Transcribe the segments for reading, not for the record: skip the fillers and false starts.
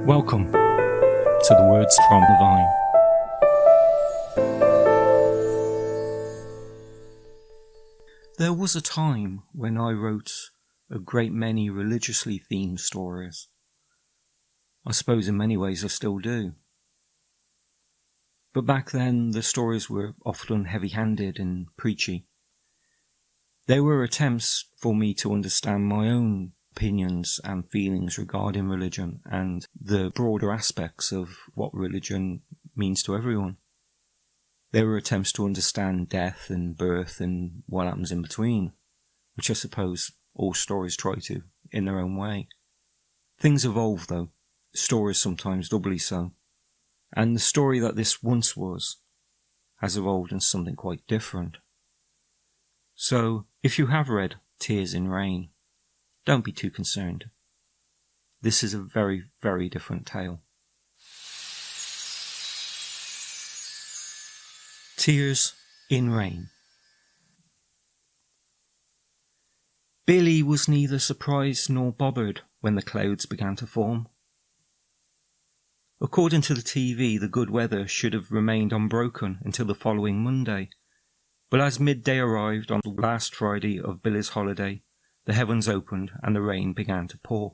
Welcome to the Words from the Vine. There was a time when I wrote a great many religiously themed stories. I suppose in many ways I still do. But back then the stories were often heavy-handed and preachy. They were attempts for me to understand my own opinions and feelings regarding religion and the broader aspects of what religion means to everyone. They were attempts to understand death and birth and what happens in between, which I suppose all stories try to, in their own way. Things evolve though, stories sometimes doubly so, and the story that this once was has evolved into something quite different. So, if you have read Tears in Rain, don't be too concerned. This is a very, very different tale. Tears in Rain. Billy was neither surprised nor bothered when the clouds began to form. According to the TV, the good weather should have remained unbroken until the following Monday, but as midday arrived on the last Friday of Billy's holiday, the heavens opened and the rain began to pour.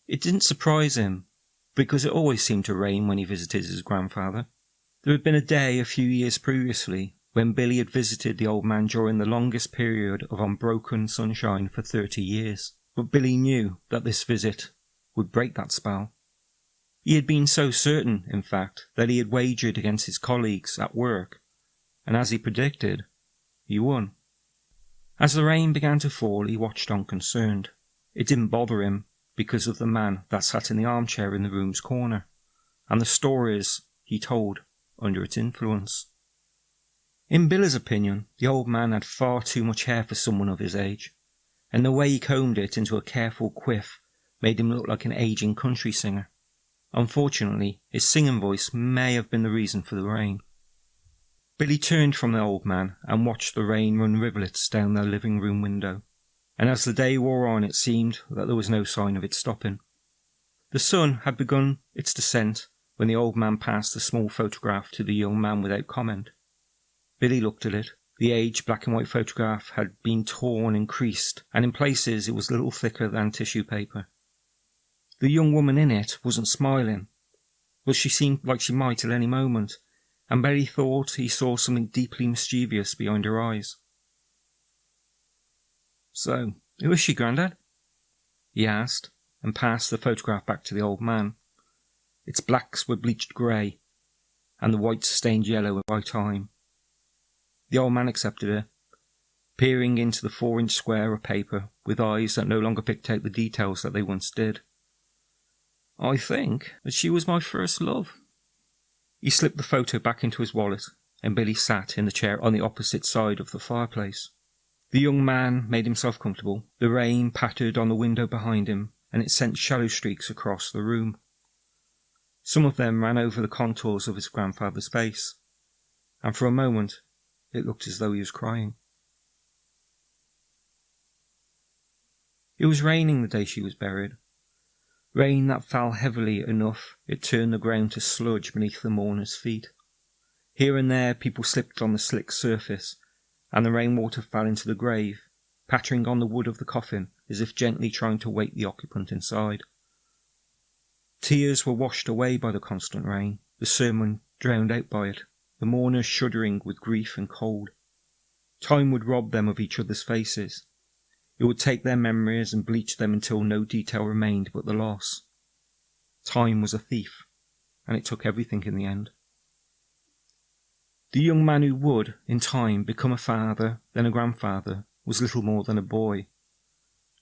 It didn't surprise him, because it always seemed to rain when he visited his grandfather. There had been a day a few years previously when Billy had visited the old man during the longest period of unbroken sunshine for 30 years. But Billy knew that this visit would break that spell. He had been so certain, in fact, that he had wagered against his colleagues at work, and as he predicted, he won. As the rain began to fall, he watched unconcerned. It didn't bother him because of the man that sat in the armchair in the room's corner, and the stories he told under its influence. In Billy's opinion, the old man had far too much hair for someone of his age, and the way he combed it into a careful quiff made him look like an aging country singer. Unfortunately, his singing voice may have been the reason for the rain. Billy turned from the old man and watched the rain run rivulets down their living room window, and as the day wore on it seemed that there was no sign of it stopping. The sun had begun its descent when the old man passed the small photograph to the young man without comment. Billy looked at it. The aged black and white photograph had been torn and creased, and in places it was little thicker than tissue paper. The young woman in it wasn't smiling, but she seemed like she might at any moment, and Billy thought he saw something deeply mischievous behind her eyes. "So, who is she, Grandad?" he asked, and passed the photograph back to the old man. Its blacks were bleached grey, and the whites stained yellow by time. The old man accepted her, peering into the 4-inch square of paper with eyes that no longer picked out the details that they once did. "I think that she was my first love." He slipped the photo back into his wallet, and Billy sat in the chair on the opposite side of the fireplace. The young man made himself comfortable. The rain pattered on the window behind him, and it sent shallow streaks across the room. Some of them ran over the contours of his grandfather's face, and for a moment it looked as though he was crying. It was raining the day she was buried. Rain that fell heavily enough it turned the ground to sludge beneath the mourner's feet. Here and there people slipped on the slick surface, and the rainwater fell into the grave, pattering on the wood of the coffin as if gently trying to wake the occupant inside. Tears were washed away by the constant rain, the sermon drowned out by it, the mourners shuddering with grief and cold. Time would rob them of each other's faces. It would take their memories and bleach them until no detail remained but the loss. Time was a thief, and it took everything in the end. The young man who would, in time, become a father, then a grandfather, was little more than a boy,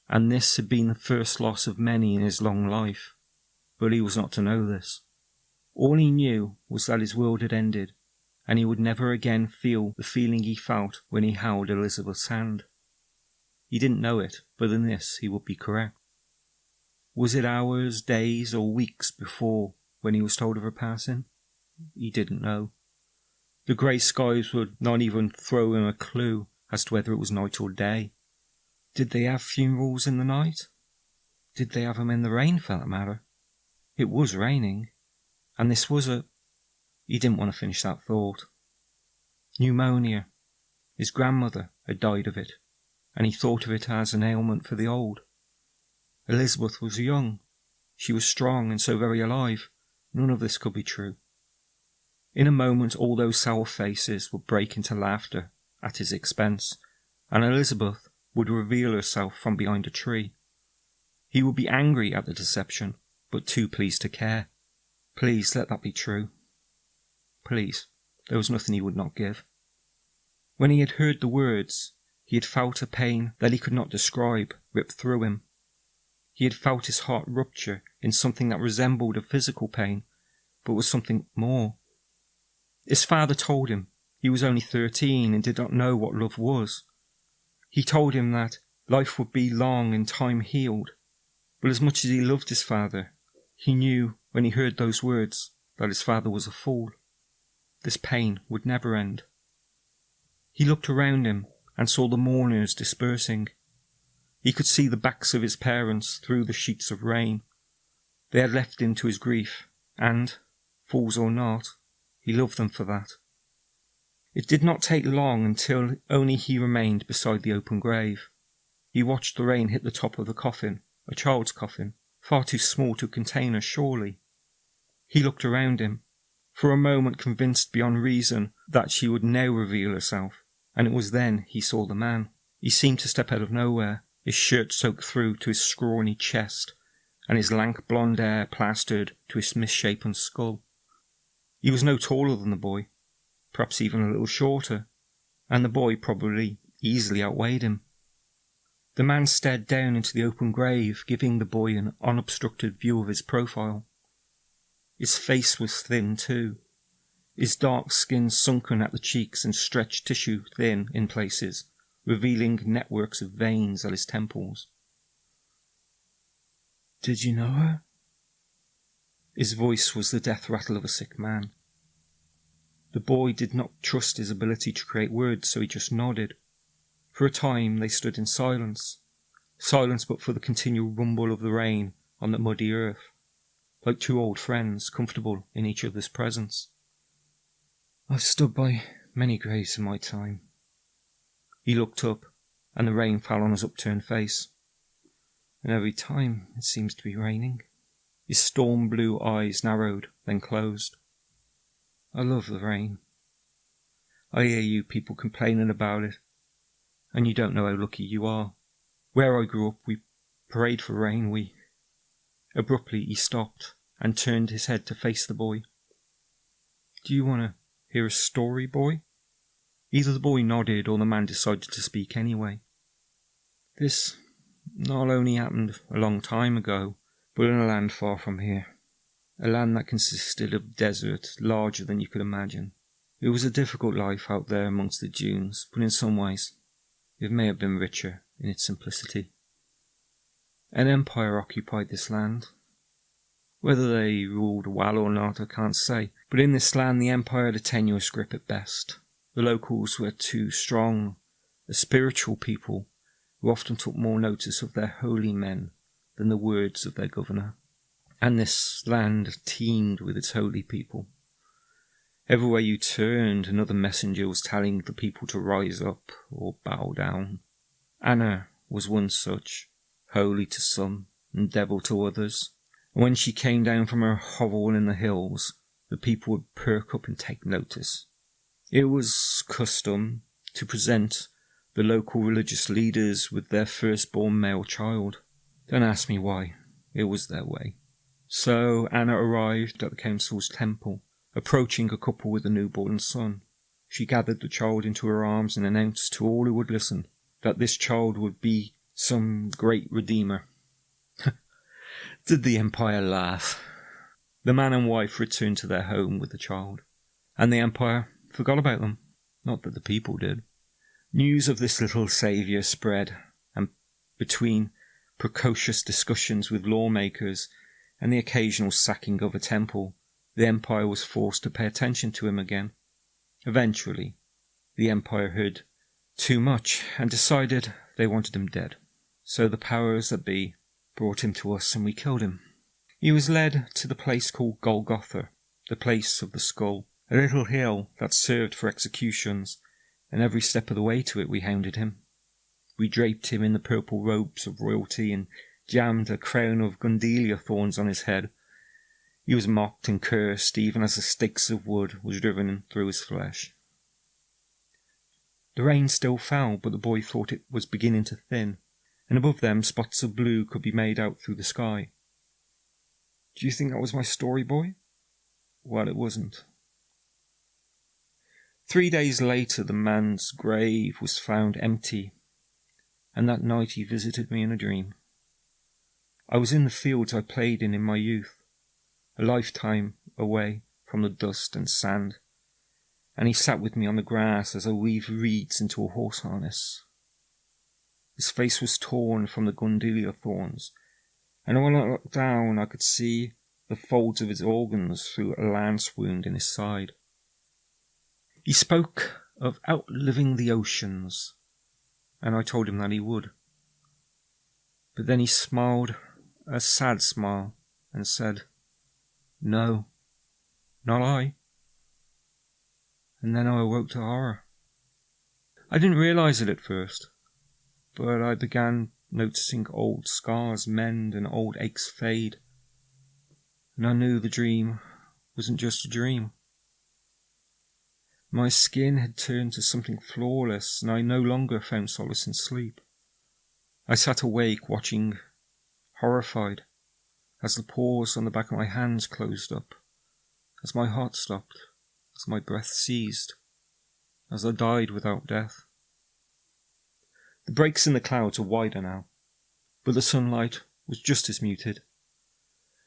and this had been the first loss of many in his long life. But he was not to know this. All he knew was that his world had ended, and he would never again feel the feeling he felt when he held Elizabeth's hand. He didn't know it, but in this he would be correct. Was it hours, days, or weeks before when he was told of her passing? He didn't know. The grey skies would not even throw him a clue as to whether it was night or day. Did they have funerals in the night? Did they have them in the rain, for that matter? It was raining, and this was a... He didn't want to finish that thought. Pneumonia. His grandmother had died of it, and he thought of it as an ailment for the old. Elizabeth was young. She was strong and so very alive. None of this could be true. In a moment all those sour faces would break into laughter at his expense, and Elizabeth would reveal herself from behind a tree. He would be angry at the deception, but too pleased to care. Please let that be true. Please, there was nothing he would not give. When he had heard the words, he had felt a pain that he could not describe rip through him. He had felt his heart rupture in something that resembled a physical pain, but was something more. His father told him he was only 13 and did not know what love was. He told him that life would be long and time healed, but as much as he loved his father, he knew when he heard those words that his father was a fool. This pain would never end. He looked around him and saw the mourners dispersing. He could see the backs of his parents through the sheets of rain. They had left him to his grief, and, fools or not, he loved them for that. It did not take long until only he remained beside the open grave. He watched the rain hit the top of the coffin, a child's coffin, far too small to contain her, surely. He looked around him, for a moment convinced beyond reason that she would now reveal herself, and it was then he saw the man. He seemed to step out of nowhere, his shirt soaked through to his scrawny chest, and his lank blonde hair plastered to his misshapen skull. He was no taller than the boy, perhaps even a little shorter, and the boy probably easily outweighed him. The man stared down into the open grave, giving the boy an unobstructed view of his profile. His face was thin too, his dark skin sunken at the cheeks and stretched tissue thin in places, revealing networks of veins at his temples. "Did you know her?" His voice was the death rattle of a sick man. The boy did not trust his ability to create words, so he just nodded. For a time they stood in silence but for the continual rumble of the rain on the muddy earth, like two old friends comfortable in each other's presence. "I've stood by many graves in my time." He looked up, and the rain fell on his upturned face. "And every time it seems to be raining." His storm blue eyes narrowed, then closed. "I love the rain. I hear you people complaining about it, and you don't know how lucky you are. Where I grew up, we prayed for rain, Abruptly he stopped, and turned his head to face the boy. "Do you want to hear a story, boy?" Either the boy nodded, or the man decided to speak anyway. "This not only happened a long time ago, but in a land far from here. A land that consisted of desert larger than you could imagine. It was a difficult life out there amongst the dunes, but in some ways it may have been richer in its simplicity. An empire occupied this land. Whether they ruled well or not, I can't say, but in this land the empire had a tenuous grip at best. The locals were too strong, a spiritual people who often took more notice of their holy men than the words of their governor. And this land teemed with its holy people. Everywhere you turned, another messenger was telling the people to rise up or bow down. Anna was one such, holy to some and devil to others. And when she came down from her hovel in the hills, the people would perk up and take notice. It was custom to present the local religious leaders with their firstborn male child. Don't ask me why, it was their way. So Anna arrived at the council's temple, approaching a couple with a newborn son. She gathered the child into her arms and announced to all who would listen that this child would be some great redeemer. Did the empire laugh? The man and wife returned to their home with the child, and the empire forgot about them. Not that the people did. News of this little saviour spread, and between precocious discussions with lawmakers and the occasional sacking of a temple, the empire was forced to pay attention to him again. Eventually, the empire heard too much and decided they wanted him dead. So the powers that be brought him to us and we killed him. He was led to the place called Golgotha, the place of the skull, a little hill that served for executions, and every step of the way to it we hounded him. We draped him in the purple robes of royalty and jammed a crown of gundelia thorns on his head. He was mocked and cursed even as the stakes of wood was driven through his flesh. The rain still fell, but the boy thought it was beginning to thin, and above them spots of blue could be made out through the sky. Do you think that was my story, boy? Well, it wasn't. 3 days later, the man's grave was found empty, and that night he visited me in a dream. I was in the fields I played in my youth, a lifetime away from the dust and sand, and he sat with me on the grass as I weaved reeds into a horse harness. His face was torn from the gundelia thorns, and when I looked down I could see the folds of his organs through a lance wound in his side. He spoke of outliving the oceans, and I told him that he would. But then he smiled a sad smile and said, "No, not I." And then I awoke to horror. I didn't realise it at first, but I began noticing old scars mend and old aches fade, and I knew the dream wasn't just a dream. My skin had turned to something flawless, and I no longer found solace in sleep. I sat awake, watching, horrified, as the pores on the back of my hands closed up, as my heart stopped, as my breath ceased, as I died without death. The breaks in the clouds are wider now, but the sunlight was just as muted.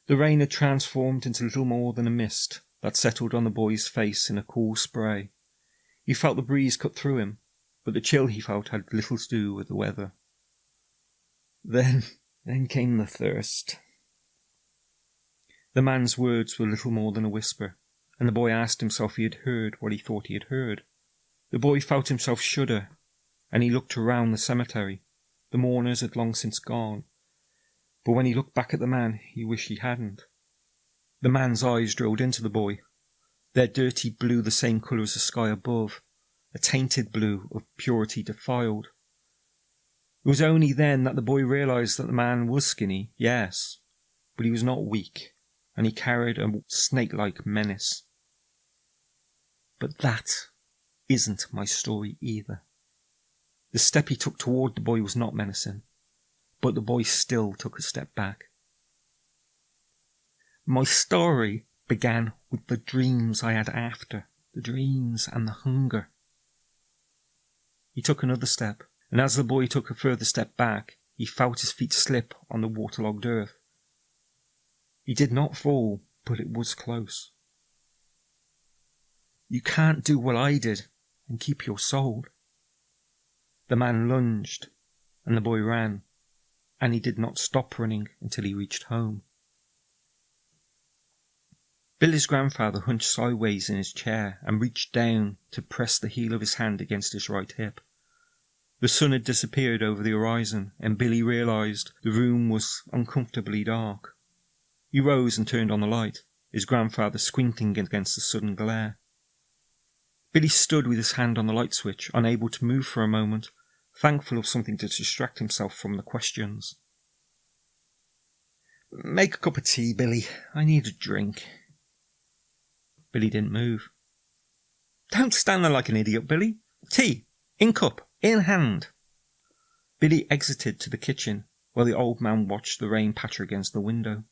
The rain had transformed into little more than a mist that settled on the boy's face in a cool spray. He felt the breeze cut through him, but the chill he felt had little to do with the weather. Then came the thirst. The man's words were little more than a whisper, and the boy asked himself if he had heard what he thought he had heard. The boy felt himself shudder, and he looked around the cemetery. The mourners had long since gone, but when he looked back at the man, he wished he hadn't. The man's eyes drilled into the boy, their dirty blue the same colour as the sky above, a tainted blue of purity defiled. It was only then that the boy realised that the man was skinny, yes, but he was not weak, and he carried a snake-like menace. But that isn't my story either. The step he took toward the boy was not menacing, but the boy still took a step back. My story began with the dreams I had after, the dreams and the hunger. He took another step, and as the boy took a further step back, he felt his feet slip on the waterlogged earth. He did not fall, but it was close. You can't do what I did and keep your soul. The man lunged, and the boy ran, and he did not stop running until he reached home. Billy's grandfather hunched sideways in his chair and reached down to press the heel of his hand against his right hip. The sun had disappeared over the horizon, and Billy realised the room was uncomfortably dark. He rose and turned on the light, his grandfather squinting against the sudden glare. Billy stood with his hand on the light switch, unable to move for a moment, thankful of something to distract himself from the questions. "Make a cup of tea, Billy. I need a drink." Billy didn't move. "Don't stand there like an idiot, Billy. Tea, in cup, in hand." Billy exited to the kitchen, where the old man watched the rain patter against the window.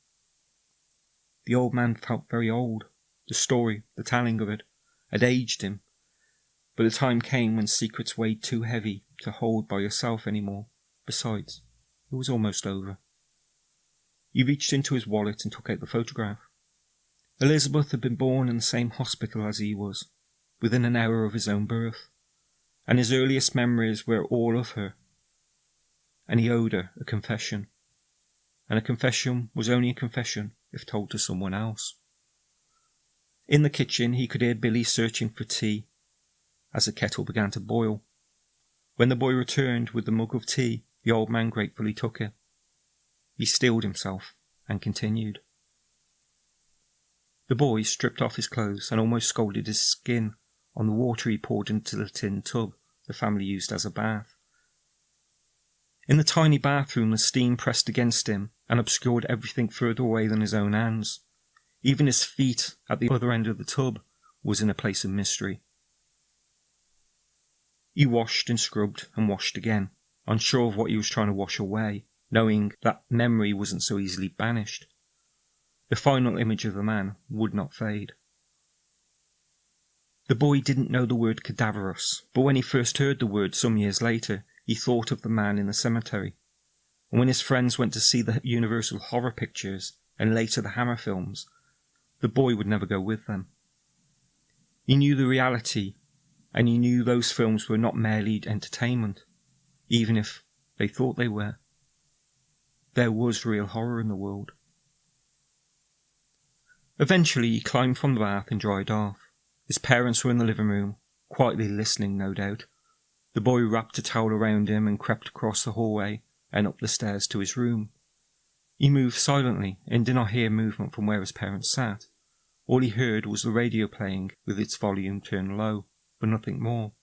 The old man felt very old. The story, the telling of it, had aged him. But the time came when secrets weighed too heavy to hold by yourself anymore. Besides, it was almost over. He reached into his wallet and took out the photograph. Elizabeth had been born in the same hospital as he was, within an hour of his own birth, and his earliest memories were all of her. And he owed her a confession, and a confession was only a confession if told to someone else. In the kitchen he could hear Billy searching for tea, as the kettle began to boil. When the boy returned with the mug of tea, the old man gratefully took it. He steeled himself and continued. The boy stripped off his clothes and almost scalded his skin on the water he poured into the tin tub the family used as a bath. In the tiny bathroom, the steam pressed against him and obscured everything further away than his own hands. Even his feet at the other end of the tub was in a place of mystery. He washed and scrubbed and washed again, unsure of what he was trying to wash away, knowing that memory wasn't so easily banished. The final image of the man would not fade. The boy didn't know the word cadaverous, but when he first heard the word some years later, he thought of the man in the cemetery. And when his friends went to see the Universal horror pictures and later the Hammer films, the boy would never go with them. He knew the reality, and he knew those films were not merely entertainment, even if they thought they were. There was real horror in the world. Eventually he climbed from the bath and dried off. His parents were in the living room, quietly listening, no doubt. The boy wrapped a towel around him and crept across the hallway and up the stairs to his room. He moved silently and did not hear movement from where his parents sat. All he heard was the radio playing with its volume turned low, but nothing more.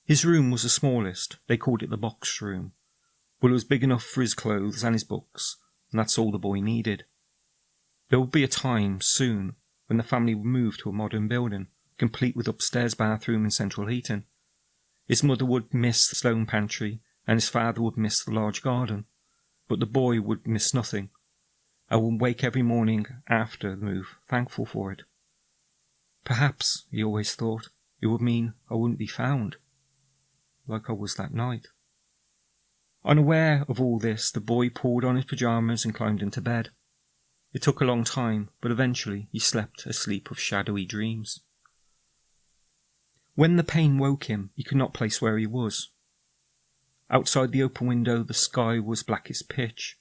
His room was the smallest, they called it the box room, but it was big enough for his clothes and his books, and that's all the boy needed. There would be a time, soon, when the family would move to a modern building, complete with upstairs bathroom and central heating. His mother would miss the stone pantry, and his father would miss the large garden, but the boy would miss nothing. I would wake every morning after the move, thankful for it. Perhaps, he always thought, it would mean I wouldn't be found, like I was that night. Unaware of all this, the boy pulled on his pyjamas and climbed into bed. It took a long time, but eventually he slept a sleep of shadowy dreams. When the pain woke him, he could not place where he was. Outside the open window, the sky was black as pitch.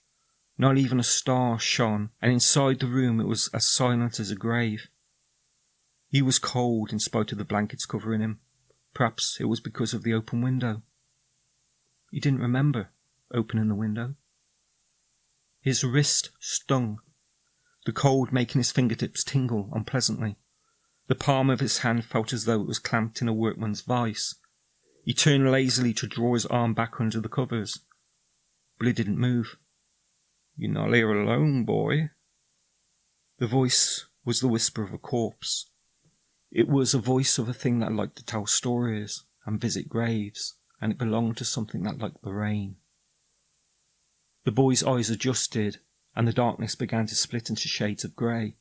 Not even a star shone, and inside the room it was as silent as a grave. He was cold in spite of the blankets covering him. Perhaps it was because of the open window. He didn't remember opening the window. His wrist stung, the cold making his fingertips tingle unpleasantly. The palm of his hand felt as though it was clamped in a workman's vice. He turned lazily to draw his arm back under the covers, but it didn't move. "You're not here alone, boy." The voice was the whisper of a corpse. It was a voice of a thing that liked to tell stories and visit graves, and it belonged to something that liked the rain. The boy's eyes adjusted, and the darkness began to split into shades of grey.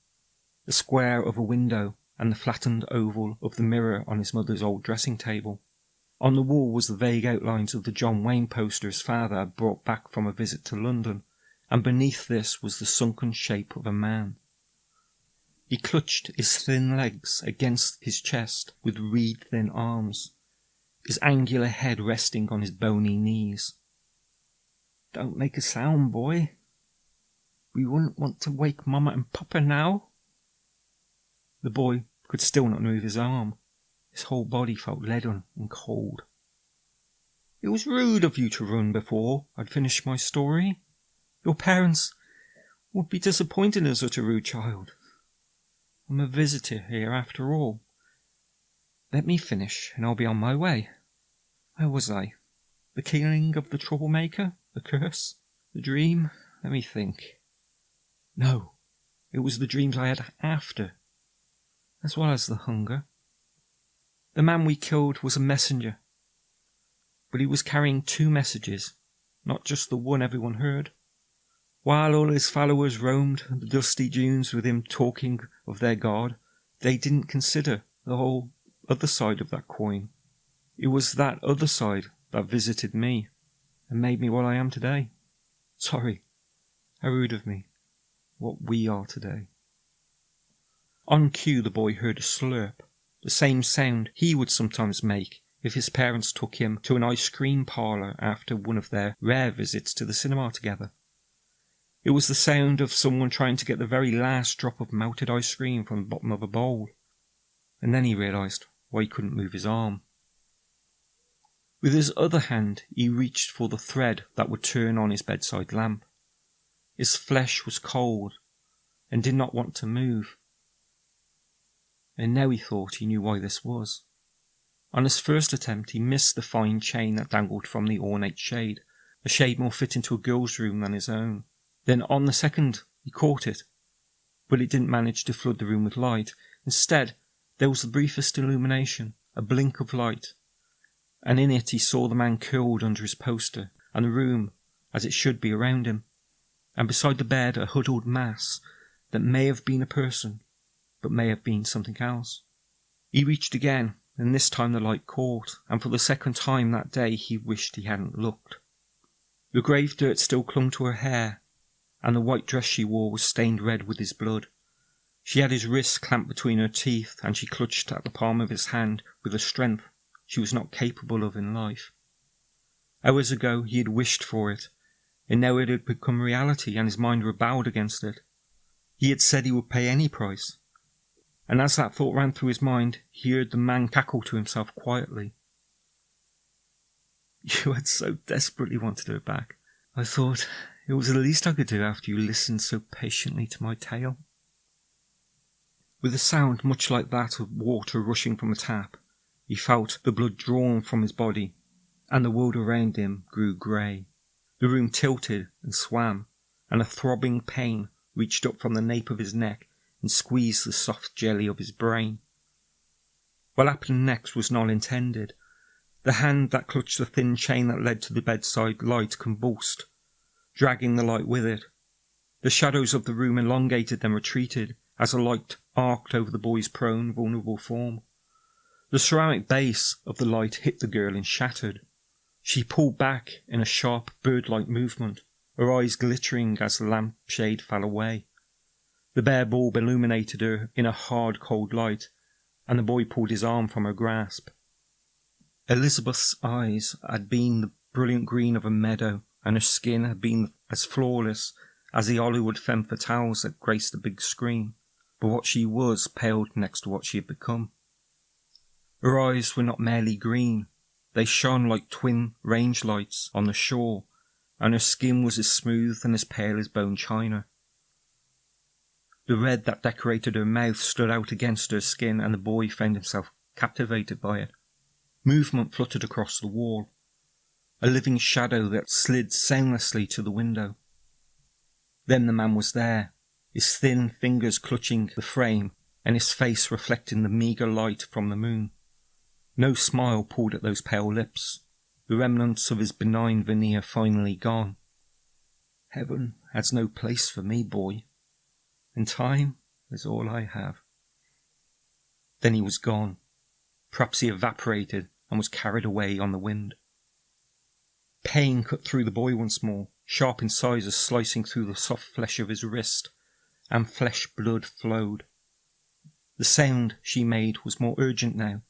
The square of a window and the flattened oval of the mirror on his mother's old dressing table. On the wall was the vague outlines of the John Wayne poster his father had brought back from a visit to London, and beneath this was the sunken shape of a man. He clutched his thin legs against his chest with reed-thin arms, his angular head resting on his bony knees. "Don't make a sound, boy. We wouldn't want to wake Mama and Papa now." The boy could still not move his arm. His whole body felt leaden and cold. "It was rude of you to run before I'd finished my story. Your parents would be disappointed in such a rude child. I'm a visitor here after all. Let me finish and I'll be on my way. Where was I? The killing of the troublemaker? The curse? The dream? Let me think. No, it was the dreams I had after, as well as the hunger. The man we killed was a messenger, but he was carrying 2 messages, not just the one everyone heard. While all his followers roamed the dusty dunes with him talking of their God, they didn't consider the whole other side of that coin. It was that other side that visited me and made me what I am today. Sorry, how rude of me. What we are today." On cue, the boy heard a slurp, the same sound he would sometimes make if his parents took him to an ice cream parlour after one of their rare visits to the cinema together. It was the sound of someone trying to get the very last drop of melted ice cream from the bottom of a bowl. And then he realised why he couldn't move his arm. With his other hand, he reached for the thread that would turn on his bedside lamp. His flesh was cold and did not want to move, and now he thought he knew why this was. On his first attempt he missed the fine chain that dangled from the ornate shade, a shade more fitting to a girl's room than his own. Then on the second he caught it, but it didn't manage to flood the room with light. Instead, there was the briefest illumination, a blink of light, and in it he saw the man curled under his poster, and the room as it should be around him, and beside the bed a huddled mass that may have been a person, but may have been something else. He reached again, and this time the light caught, and for the second time that day he wished he hadn't looked. The grave dirt still clung to her hair, and the white dress she wore was stained red with his blood. She had his wrists clamped between her teeth, and she clutched at the palm of his hand with a strength she was not capable of in life. Hours ago he had wished for it, and now it had become reality, and his mind rebelled against it. He had said he would pay any price, and as that thought ran through his mind, he heard the man cackle to himself quietly. "You had so desperately wanted her back. I thought it was the least I could do after you listened so patiently to my tale." With a sound much like that of water rushing from a tap, he felt the blood drawn from his body, and the world around him grew grey. The room tilted and swam, and a throbbing pain reached up from the nape of his neck and squeezed the soft jelly of his brain. What happened next was not intended. The hand that clutched the thin chain that led to the bedside light convulsed, dragging the light with it. The shadows of the room elongated then retreated, as the light arced over the boy's prone, vulnerable form. The ceramic base of the light hit the girl and shattered. She pulled back in a sharp, bird-like movement, her eyes glittering as the lampshade fell away. The bare bulb illuminated her in a hard, cold light, and the boy pulled his arm from her grasp. Elizabeth's eyes had been the brilliant green of a meadow, and her skin had been as flawless as the Hollywood femme fatales that graced the big screen. But what she was paled next to what she had become. Her eyes were not merely green, they shone like twin range lights on the shore, and her skin was as smooth and as pale as bone china. The red that decorated her mouth stood out against her skin, and the boy found himself captivated by it. Movement fluttered across the wall, a living shadow that slid soundlessly to the window. Then the man was there, his thin fingers clutching the frame, and his face reflecting the meagre light from the moon. No smile pulled at those pale lips, the remnants of his benign veneer finally gone. "Heaven has no place for me, boy, and time is all I have." Then he was gone. Perhaps he evaporated and was carried away on the wind. Pain cut through the boy once more, sharp incisors slicing through the soft flesh of his wrist, and flesh blood flowed. The sound she made was more urgent now.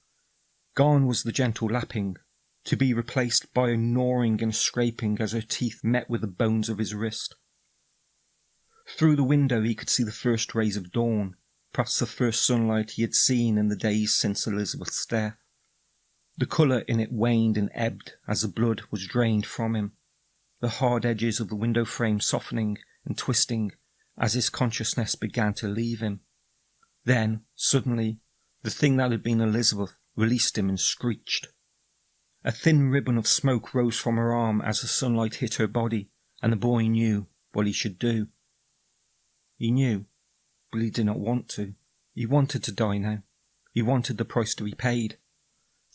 Gone was the gentle lapping, to be replaced by a gnawing and scraping as her teeth met with the bones of his wrist. Through the window he could see the first rays of dawn, perhaps the first sunlight he had seen in the days since Elizabeth's death. The colour in it waned and ebbed as the blood was drained from him, the hard edges of the window frame softening and twisting as his consciousness began to leave him. Then, suddenly, the thing that had been Elizabeth released him and screeched. A thin ribbon of smoke rose from her arm as the sunlight hit her body, and the boy knew what he should do. He knew, but he did not want to. He wanted to die now. He wanted the price to be paid.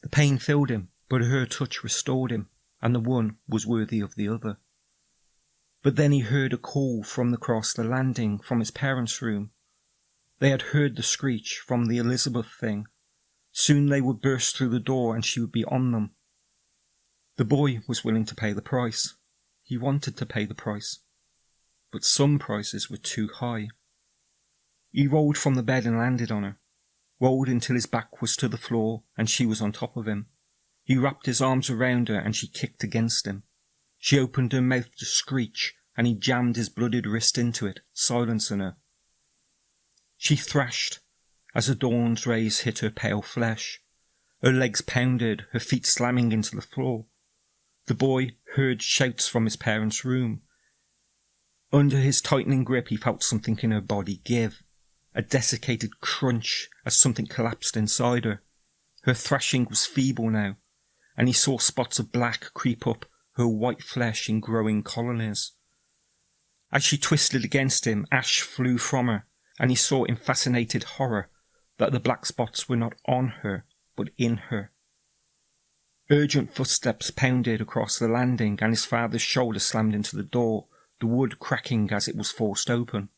The pain filled him, but her touch restored him, and the one was worthy of the other. But then he heard a call from across the landing, from his parents' room. They had heard the screech from the Elizabeth thing. Soon they would burst through the door and she would be on them. The boy was willing to pay the price. He wanted to pay the price. But some prices were too high. He rolled from the bed and landed on her, rolled until his back was to the floor and she was on top of him. He wrapped his arms around her and she kicked against him. She opened her mouth to screech, and he jammed his blooded wrist into it, silencing her. She thrashed as the dawn's rays hit her pale flesh. Her legs pounded, her feet slamming into the floor. The boy heard shouts from his parents' room. Under his tightening grip he felt something in her body give, a desiccated crunch as something collapsed inside her. Her thrashing was feeble now, and he saw spots of black creep up her white flesh in growing colonies. As she twisted against him, ash flew from her, and he saw in fascinated horror that the black spots were not on her, but in her. Urgent footsteps pounded across the landing, and his father's shoulder slammed into the door, the wood cracking as it was forced open.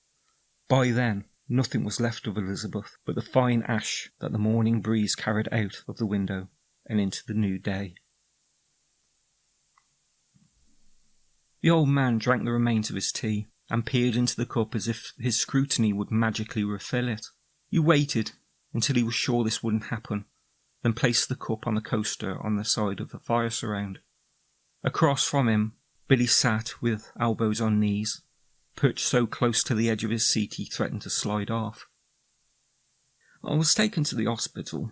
By then, nothing was left of Elizabeth but the fine ash that the morning breeze carried out of the window and into the new day. The old man drank the remains of his tea and peered into the cup as if his scrutiny would magically refill it. He waited until he was sure this wouldn't happen, then placed the cup on the coaster on the side of the fire surround. Across from him, Billy sat with elbows on knees, perched so close to the edge of his seat he threatened to slide off. I was taken to the hospital,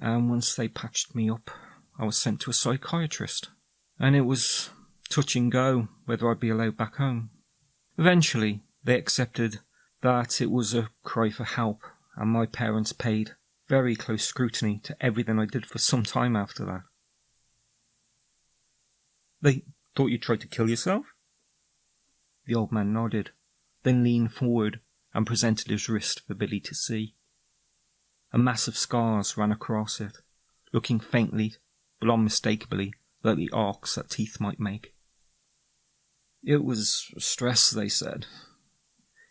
and once they patched me up, I was sent to a psychiatrist, and it was touch and go whether I'd be allowed back home. Eventually, they accepted that it was a cry for help, and my parents paid very close scrutiny to everything I did for some time after that. They thought you tried to kill yourself? The old man nodded, then leaned forward and presented his wrist for Billy to see. A mass of scars ran across it, looking faintly but unmistakably like the arcs that teeth might make. It was stress, they said.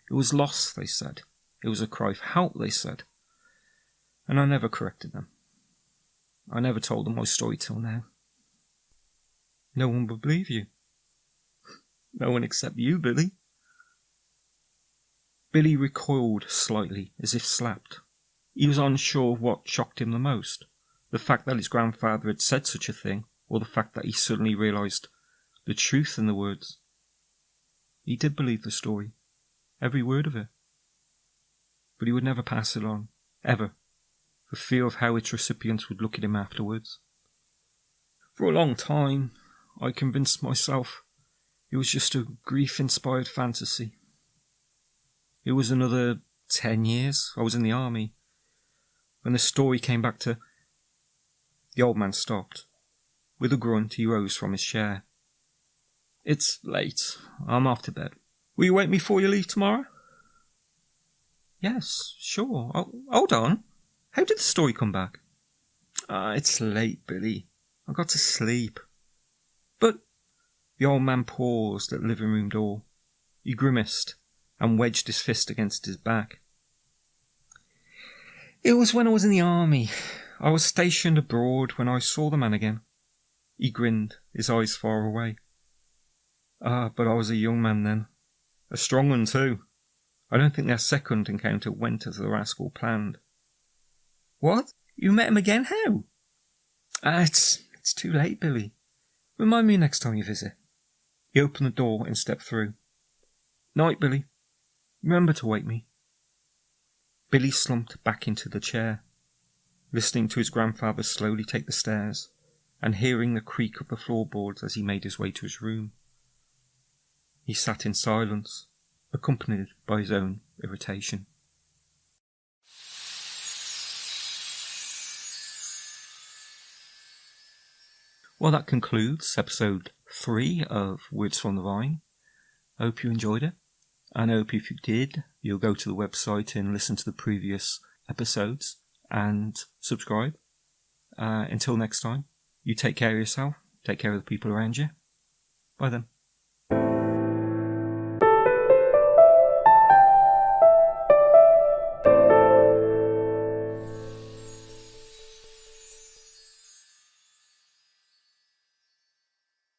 It was loss, they said. It was a cry for help, they said. And I never corrected them. I never told them my story till now. No one would believe you. No one except you, Billy. Billy recoiled slightly, as if slapped. He was unsure what shocked him the most, the fact that his grandfather had said such a thing, or the fact that he suddenly realised the truth in the words. He did believe the story, every word of it. But he would never pass it on, ever, for fear of how its recipients would look at him afterwards. For a long time, I convinced myself it was just a grief-inspired fantasy. It was another 10 years I was in the army when the story came back to... The old man stopped. With a grunt, he rose from his chair. It's late. I'm off to bed. Will you wake me before you leave tomorrow? Yes, sure. Oh, hold on. How did the story come back? It's late, Billy. I got to sleep. But... The old man paused at the living room door. He grimaced and wedged his fist against his back. It was when I was in the army. I was stationed abroad when I saw the man again. He grinned, his eyes far away. But I was a young man then. A strong one too. I don't think their second encounter went as the rascal planned. What? You met him again? How? It's too late, Billy. Remind me next time you visit. He opened the door and stepped through. Night, Billy. Remember to wake me. Billy slumped back into the chair, listening to his grandfather slowly take the stairs and hearing the creak of the floorboards as he made his way to his room. He sat in silence, accompanied by his own irritation. Well, that concludes episode 3 of Words from the Vine. I hope you enjoyed it. And I hope if you did, you'll go to the website and listen to the previous episodes and subscribe. Until next time, you take care of yourself, take care of the people around you. Bye then.